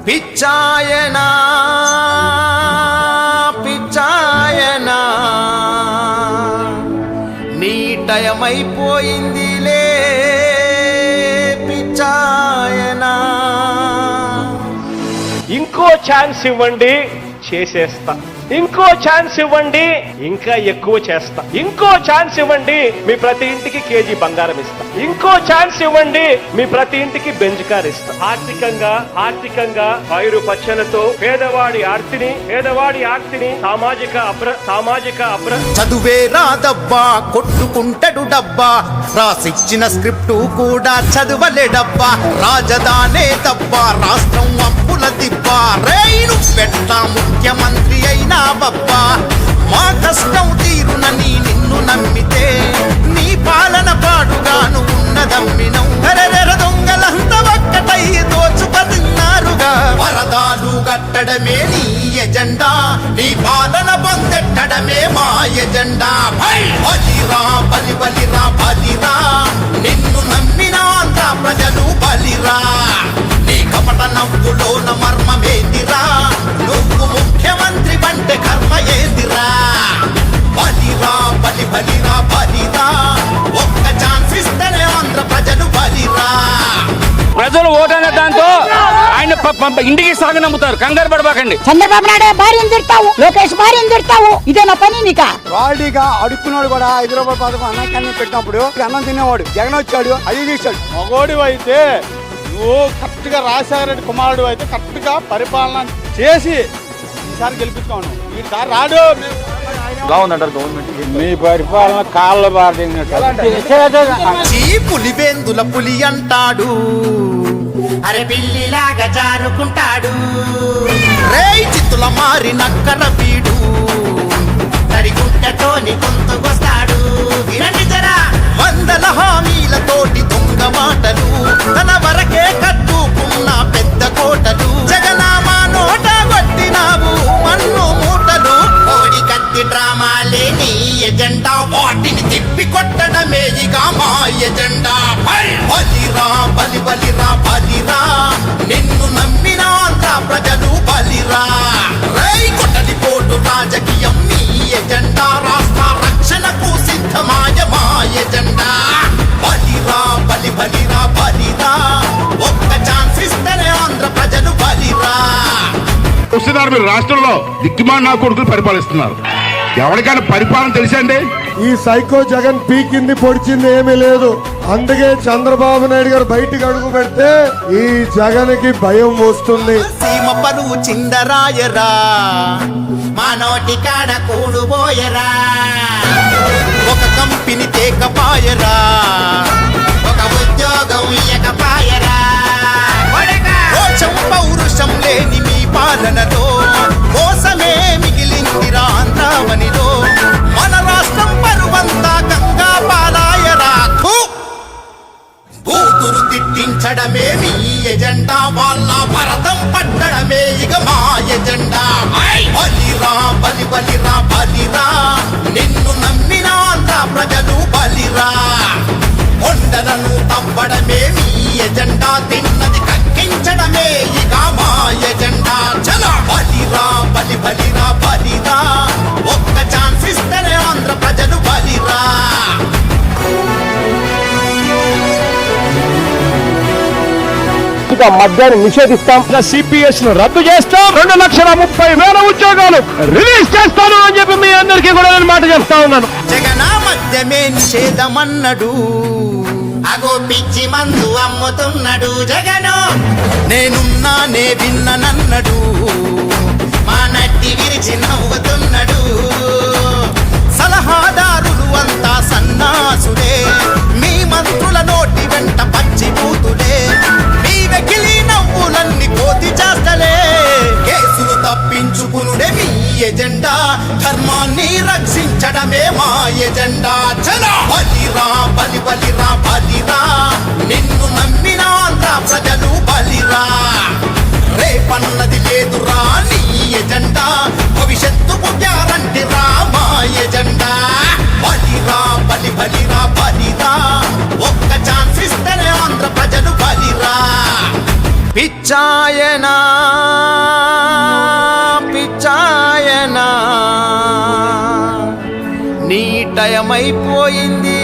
పిచ్చాయనా పిచ్చాయనా నీ టయమైపోయిందిలే పిచ్చాయనా. ఇంకో ఛాన్స్ ఇవ్వండి, చేసేస్తా. ఇంకో ఛాన్స్ ఇవ్వండి, ఇంకా ఎక్కువ చేస్తా. ఇంకో ఛాన్స్ ఇవ్వండి, మీ ప్రతి ఇంటికి కేజీ బంగారం ఇస్తా. ఇంకో ఛాన్స్ ఇవ్వండి, మీ ప్రతి ఇంటికి బెంజ్ కార్ ఇస్తా. ఆర్థికంగా పైరు పచ్చలతో పేదవాడి ఆర్తిని సామాజిక చదువే రాదబ్బా, కొట్టుకుంటాడు డబ్బా, రాసిచ్చిన స్క్రిప్టు కూడా చదువలేడబ్బా. రాజధానే తబ్బా, రాష్ట్రం అప్పుల దిబ్బా, రైలు పెట్ట ముఖ్యమంత్రి అయినా బబ్బా. మా కష్టం తీరునని నిన్ను నమ్మితే నీ పాలన పాడుగాను ఉన్నదమ్మినం. హరెరెర దొంగలంత ఒక్కటై దోచుకున్నారుగా. వరదాలు కట్టడమే నీ ఎజెండా, నీ పాలన పొందెట్టడమే మా ఎజెండా. బలిరా బలిరా బలిరా, నిన్ను నమ్మిన ఆంధ్ర ప్రజలు బలిరా. నీ కపట నవ్వులోన మర్మమేదిరా, నువ్వు ముఖ్యమంత్రి అంటే కర్మ ఏదిరా. బలిరా బలిరా బలిరా, ఒక్క ఛాన్స్ ఇస్తేనే ఆంధ్ర ప్రజలు బలిరా. ప్రజలు ఓటనే దాంతో ఆయన ఇంటికి సాగు నమ్ముతారు. కంగారు పడబాకండి. చంద్రబాబు నాయుడు భార్యను తిడతావు, లోకేష్ భార్యను తిడతావు, ఇదే నా పని నీక. రాడీగా అడుక్కున్నాడు కూడా 5 రూపాయల పథకం అన్నం పెట్టినప్పుడు అన్నం తినేవాడు. జగన్ వచ్చాడు, అది తీశాడు. మగోడి అయితే నువ్వు కరెక్ట్ గా రాజశేఖర రెడ్డి కుమారుడు అయితే కరెక్ట్ గా పరిపాలన చేసి ఈసారి గెలిపించుకోను. ఈసారి రాడు. మీ పరిపాలన కాళ్ళ పులివేందుల పులి అంటాడు, అరే పిల్లిలాగా జారుకుంటాడు. రేయ్ చిత్తుల మారి నక్కర వీడు, తడిగుంటతోని కొంతకొస్తాడు. వినండి జరా, వందల హామీలతోటి దొంగ మాటలు, తన వరకే కట్టుకున్న పెద్ద కోటలు. జగనామా నోట కొట్టినావు మన్ను మూటలు. కోడి కత్తి డ్రామాలే నీ ఎజెండా, వాటిని తిప్పి కొట్టడమే ఇక మా ఎజెండా. బలిరా బలిరా బలిరా, నిన్ను నమ్మిన ఆంధ్ర ప్రజలు బలిరా. రై కొట్టడి పోటు రాజకీయం నీ ఎజెండా, రాష్ట్ర రక్షణకు సిద్ధమాయ మా ఎజెండా. బలిరా బలిరా బలిరా, ఒక్క ఛాన్స్ ఇస్తేనే ఆంధ్ర ప్రజలు బలిరా. వస్తున్నారు మీరు రాష్ట్రంలో దిక్కుమాన నా కొడుకులు పరిపాలిస్తున్నారు. ఎవరికైనా పరిపాలన తెలుసండి? ఈ సైకో జగన్ పీకింది పొడిచింది ఏమీ లేదు. అందుకే చంద్రబాబు నాయుడు గారు బయటికి అడుగు పెడితే ఈ జగన్ కి భయం వస్తుంది. సీమ పరువు చిందరాయరా, మా నోటి కాడ కూడుబోయరా. ఒక కంపెనీ తేకపాయరా, ఒక ఉద్యోగం ఇయ్యకపాయరా. రోషం పౌరుషం లేని మీ పాలనలో మోసమే మిగిలిందిరా ఆంధ్రావనిలో. మన రాష్ట్రం పరువంతా గంగా పాలాయరా. కూతురు తిట్టించడమే మీ ఎజెండా, వాళ్ళ భరతం పట్టడమే ఇక మా ఎజెండా. బలిరా బలిరా బలిరా, నిన్ను నమ్మిన ఆంధ్ర ప్రజలు బలిరా. కొండలను తవ్వడమే మీ ఎజెండా, తిన్నది కక్కించడమే ఇక మా ఎజెండా. చల బలిరా బలిరా బలిరా, ఒక్క ఛాన్స్ ఇస్తేనే ఆంధ్ర ప్రజలు బలిరా. మద్యాన్ని నిషేధిస్తాం, సిపిఎస్ ను రద్దు చేస్తాం, 2,30,000 ఉద్యోగాలు రిలీజ్ చేస్తాను అని చెప్పి మీ అందరికీ కూడా నేను మాట చెప్తా ఉన్నాను. జగనా మద్యమే నిషేధమన్నడు, అగో పిచ్చి మందు అమ్ముతున్నాడు జగను. నేనున్నానే విన్ననన్నడు, మా నట్టి విరిచి నవ్వుతున్నాడు. సలహాదారులు అంతా సన్నాసులే, మీ మంత్రుల నోటి వెంట పచ్చి బూతులే. మీ వెకిలి నవ్వులన్నీ కోతి చేస్తలే, కేసులు తప్పించుకునుడే మీ ఎజెండా, ధర్మాన్ని రక్షించడమే మా ఎజెండా. చలో బలిరా బలిరా బలిరా, నిన్ను నమ్మిన ఆంధ్ర ప్రజలు బలిరా. రేపన్నది లేదురా నీ ఎజెండా, భవిష్యత్తుకు గ్యారంటీ రా మా ఎజెండా. టైం అయిపోయింది